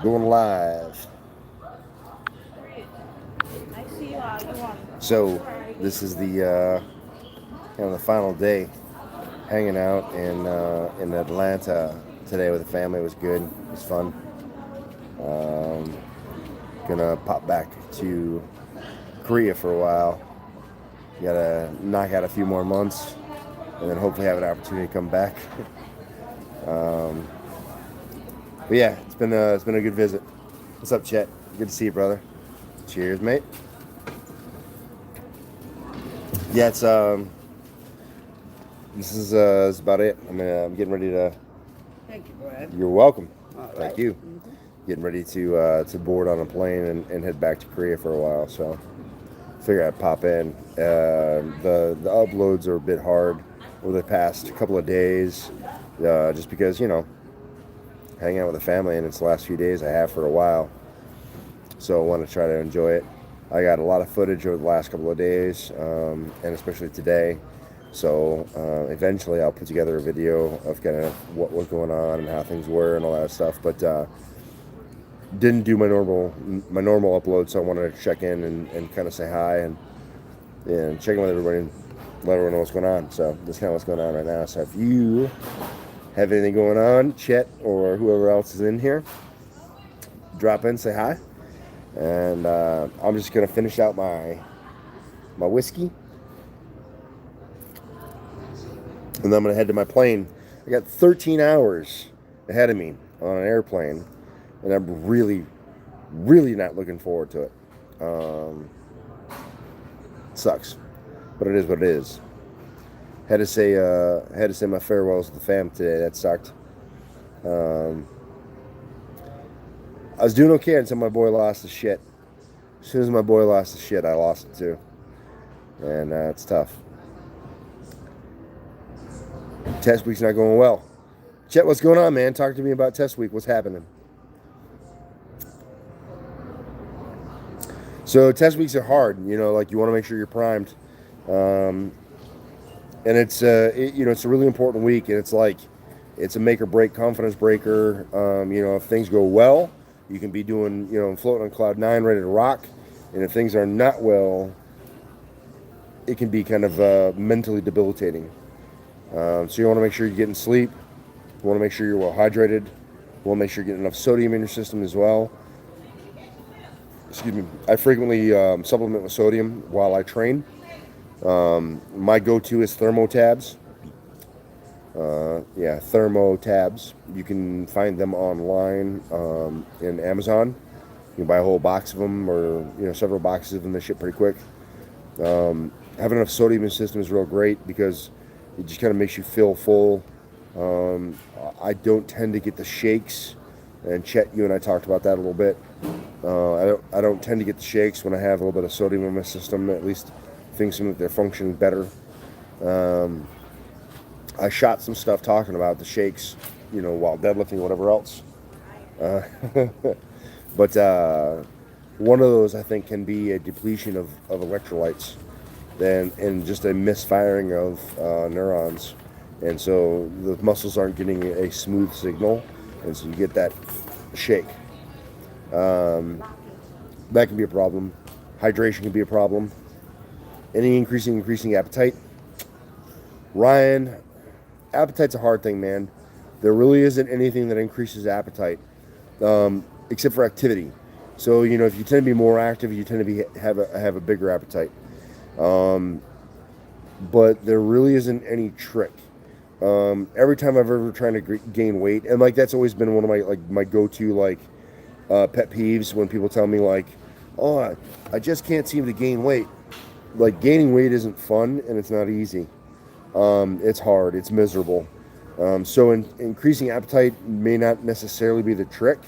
Going live. So this is the kind of the final day hanging out in Atlanta today with the family. It was good. It was fun. Um, gonna pop back to Korea for a while. Gotta knock out a few more months, and then hopefully have an opportunity to come back. um, but yeah, it's been a good visit. What's up, Chet? Good to see you, brother. Cheers, mate. Yeah, it's about it. I'm getting ready to. Thank you, Brad. You're welcome. All right. Thank you. Getting ready to board on a plane and head back to Korea for a while. So figure I'd pop in. The uploads are a bit hard over the past couple of days, just because hanging out with the family and it's the last few days I have for a while. So I want to try to enjoy it. I got a lot of footage over the last couple of days, and especially today. So eventually I'll put together a video of kind of what was going on and how things were and all that stuff. But didn't do my normal upload, so I wanted to check in and kind of say hi and check in with everybody and let everyone know what's going on. So that's kind of what's going on right now. So if you have anything going on, Chet or whoever else is in here, drop in, say hi. And I'm just gonna finish out my whiskey, and then I'm gonna head to my plane. I got 13 hours ahead of me on an airplane, and I'm really, really not looking forward to it. Sucks, but it is what it is. Had to say my farewells to the fam today. That sucked. I was doing okay until my boy lost his shit. As soon as my boy lost his shit, I lost it too. And it's tough. Test week's not going well. Chet, what's going on, man? Talk to me about test week. What's happening? So test weeks are hard. Like you want to make sure you're primed. And it's it's a really important week, and it's a make or break, confidence breaker. If things go well, you can be doing floating on cloud nine, ready to rock. And if things are not well, it can be kind of mentally debilitating. So you want to make sure you're getting sleep. You want to make sure you're well hydrated. You want to make sure you're getting enough sodium in your system as well. Excuse me. I frequently supplement with sodium while I train. My go-to is Thermotabs. Thermotabs. You can find them online in Amazon. You can buy a whole box of them, or several boxes of them. They ship pretty quick. Having enough sodium in your system is real great because it just kind of makes you feel full. I don't tend to get the shakes, and Chet, you and I talked about that a little bit. I don't tend to get the shakes when I have a little bit of sodium in my system. At least things seem like they're functioning better. I shot some stuff talking about the shakes, while deadlifting, whatever else. But one of those I think can be a depletion of electrolytes, and just a misfiring of neurons, and so the muscles aren't getting a smooth signal, and so you get that shake. That can be a problem. Hydration can be a problem. Any increasing appetite. Ryan, appetite's a hard thing, man. There really isn't anything that increases appetite, except for activity. So if you tend to be more active, you tend to have a bigger appetite. But there really isn't any trick. Every time I've ever tried to gain weight, and that's always been one of my go-to pet peeves when people tell me oh, I just can't seem to gain weight. Gaining weight isn't fun and it's not easy. It's hard. It's miserable. So increasing appetite may not necessarily be the trick.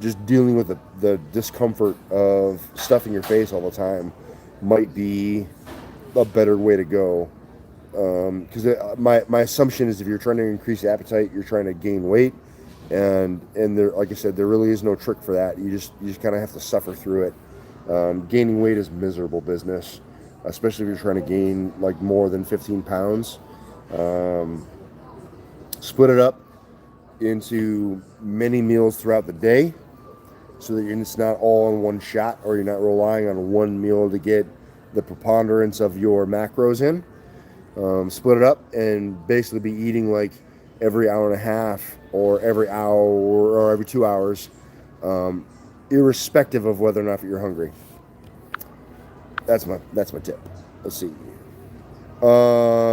Just dealing with the discomfort of stuffing your face all the time might be a better way to go. Because my assumption is if you're trying to increase appetite, you're trying to gain weight, and there, like I said, there really is no trick for that. You just kind of have to suffer through it. Gaining weight is miserable business, especially if you're trying to gain more than 15 pounds. Split it up. into many meals throughout the day, so that it's not all in one shot, or you're not relying on one meal to get the preponderance of your macros in. Split it up and basically be eating like every hour and a half, or every hour, or every 2 hours, irrespective of whether or not you're hungry. That's my tip. Let's see.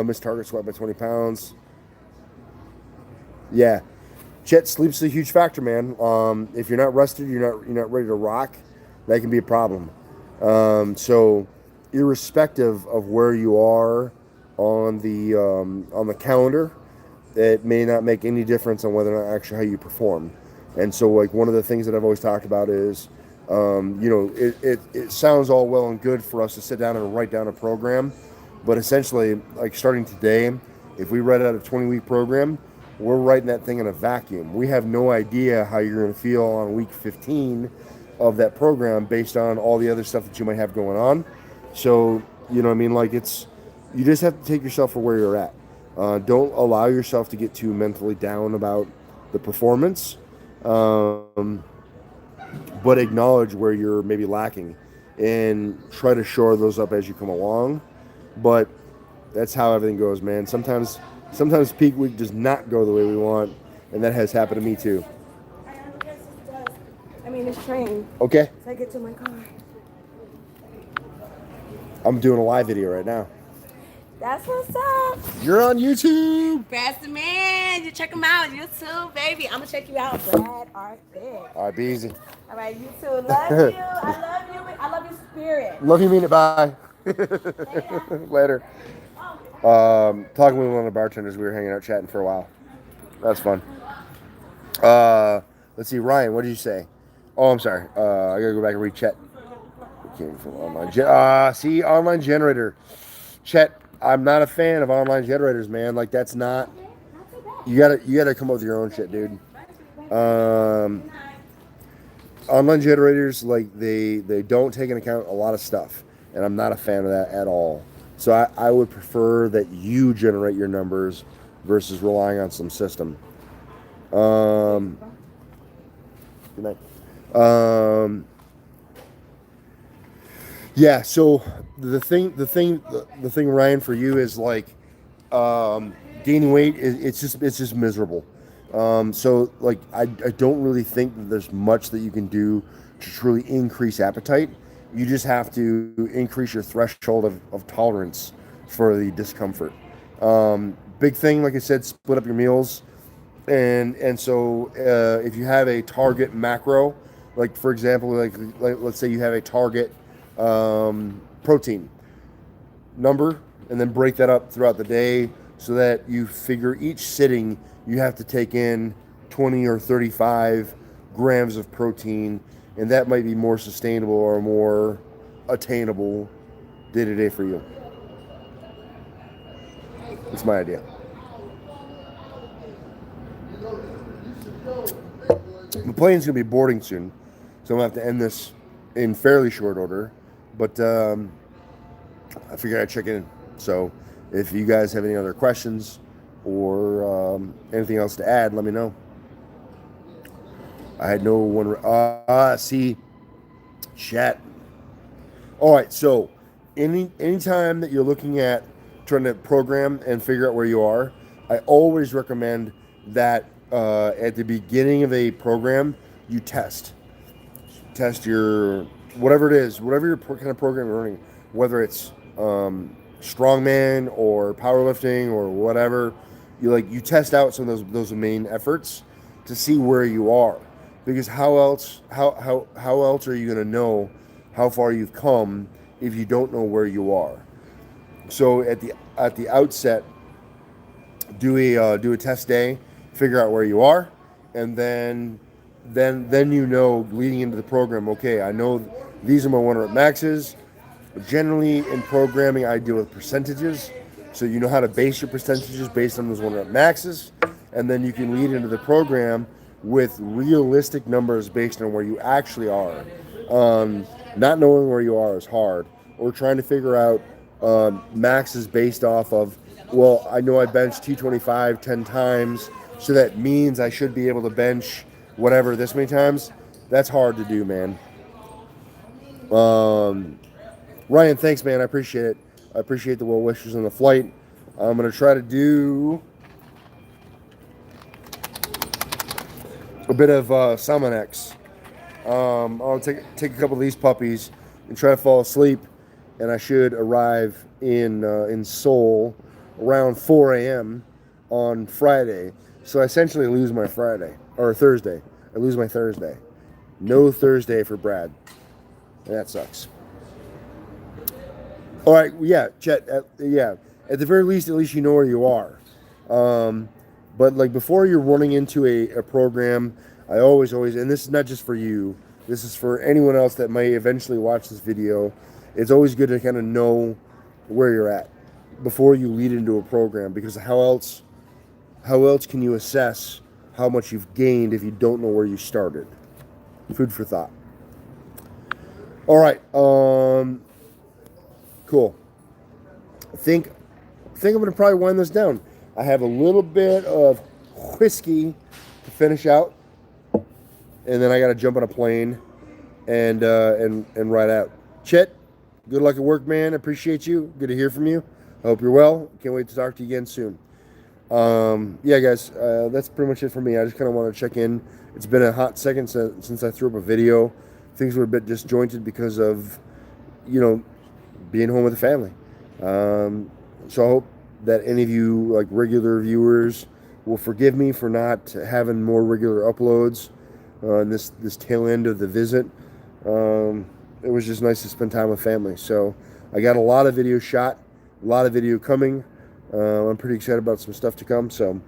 Miss Target sweat by 20 pounds. Yeah, Chet, sleep's a huge factor, man. If you're not rested, you're not ready to rock. That can be a problem. So, irrespective of where you are on the calendar, it may not make any difference on whether or not actually how you perform. And so, like, one of the things that I've always talked about is, it sounds all well and good for us to sit down and write down a program, but essentially, like, starting today, if we write out a 20-week program, we're writing that thing in a vacuum. We have no idea how you're going to feel on week 15 of that program based on all the other stuff that you might have going on. So, you know what I mean? Like, you just have to take yourself for where you're at. Don't allow yourself to get too mentally down about the performance, but acknowledge where you're maybe lacking and try to shore those up as you come along. But that's how everything goes, man. Sometimes peak week does not go the way we want, and that has happened to me too. Yes, it does. I mean, it's trained. Okay, So I get to my car. I'm doing a live video right now. That's what's up. You're on YouTube. Brad's the man. You check him out. YouTube, baby. I'm going to check you out. Brad Arthur. All right, be easy. All right, you too. Love you. I love you. I love your spirit. Love you, mean it. Bye. Later. Talking with one of the bartenders, we were hanging out chatting for a while. That's fun. Let's see, Ryan, what did you say? Oh, I'm sorry. I gotta go back and read chat. Came from online. See, online generator. Chet, I'm not a fan of online generators, man. Like, that's not. You gotta come up with your own shit, dude. Online generators, like, they don't take into account a lot of stuff, and I'm not a fan of that at all. So I would prefer that you generate your numbers versus relying on some system. Good night. Yeah. So the thing, Ryan, for you is like, gaining weight. It's just miserable. So, like, I don't really think that there's much that you can do to truly increase appetite. You just have to increase your threshold of tolerance for the discomfort. Big thing, like I said, split up your meals. And so if you have a target macro, like, for example, like let's say you have a target protein number, and then break that up throughout the day so that you figure each sitting you have to take in 20 or 35 grams of protein, and that might be more sustainable or more attainable day to day for you. That's my idea. The plane's gonna be boarding soon, so I'm gonna have to end this in fairly short order. But I figured I'd check in. So if you guys have any other questions or anything else to add, let me know. I had no one. See, chat. All right. So anytime that you're looking at trying to program and figure out where you are, I always recommend that at the beginning of a program, you test your whatever it is, whatever your kind of program you're running, whether it's strongman or powerlifting or whatever. You test out some of those main efforts to see where you are, because how else are you going to know how far you've come if you don't know where you are? So at the outset, do a test day, figure out where you are, and then leading into the program, okay, I know these are my 1 rep maxes. Generally in programming, I deal with percentages, so you know how to base your percentages based on those 1 rep maxes, and then you can lead into the program with realistic numbers based on where you actually are. Not knowing where you are is hard, or trying to figure out maxes based off of, well, I know I benched T25 10 times, So that means I should be able to bench whatever this many times. That's hard to do, man. Ryan, thanks, man. I appreciate it. I appreciate the well wishes on the flight. I'm going to try to do a bit of Salmonex. I'll take a couple of these puppies and try to fall asleep, and I should arrive in Seoul around 4 a.m. on Friday. So I essentially lose my Friday or Thursday. I lose my Thursday. No Thursday for Brad. That sucks. All right, yeah, Chet. Yeah, at the very least, at least you know where you are. But like before you're running into a program, I always, and this is not just for you. This is for anyone else that may eventually watch this video. It's always good to kind of know where you're at before you lead into a program, because how else can you assess how much you've gained if you don't know where you started? Food for thought. All right. Cool. I think I'm gonna probably wind this down. I have a little bit of whiskey to finish out, and then I gotta jump on a plane and ride out. Chet, good luck at work, man. I appreciate you. Good to hear from you. I hope you're well. Can't wait to talk to you again soon. Yeah, guys, that's pretty much it for me. I just kind of want to check in. It's been a hot second since I threw up a video. Things were a bit disjointed because of, being home with the family. So I hope that any of you like regular viewers will forgive me for not having more regular uploads on this tail end of the visit. It was just nice to spend time with family. So I got a lot of video shot, a lot of video coming. I'm pretty excited about some stuff to come. So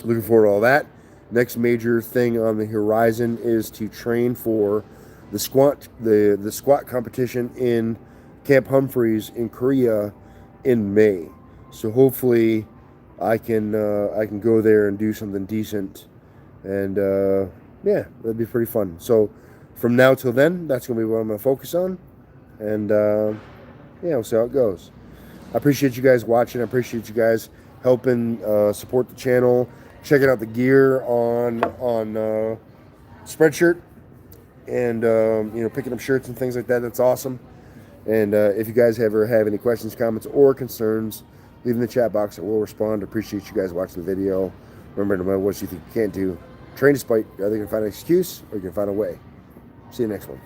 looking forward to all that. Next major thing on the horizon is to train for the squat competition in Camp Humphreys in Korea in May. So hopefully I can go there and do something decent, and yeah, that'd be pretty fun. So from now till then, that's gonna be what I'm gonna focus on, and yeah, we'll see how it goes. I appreciate you guys watching. I appreciate you guys helping support the channel, checking out the gear on Spreadshirt, and picking up shirts and things like that. That's awesome. And if you guys ever have any questions, comments, or concerns, leave in the chat box. I will respond. I appreciate you guys watching the video. Remember, no matter what you think you can't do, train despite. Either you can find an excuse or you can find a way. See you next one.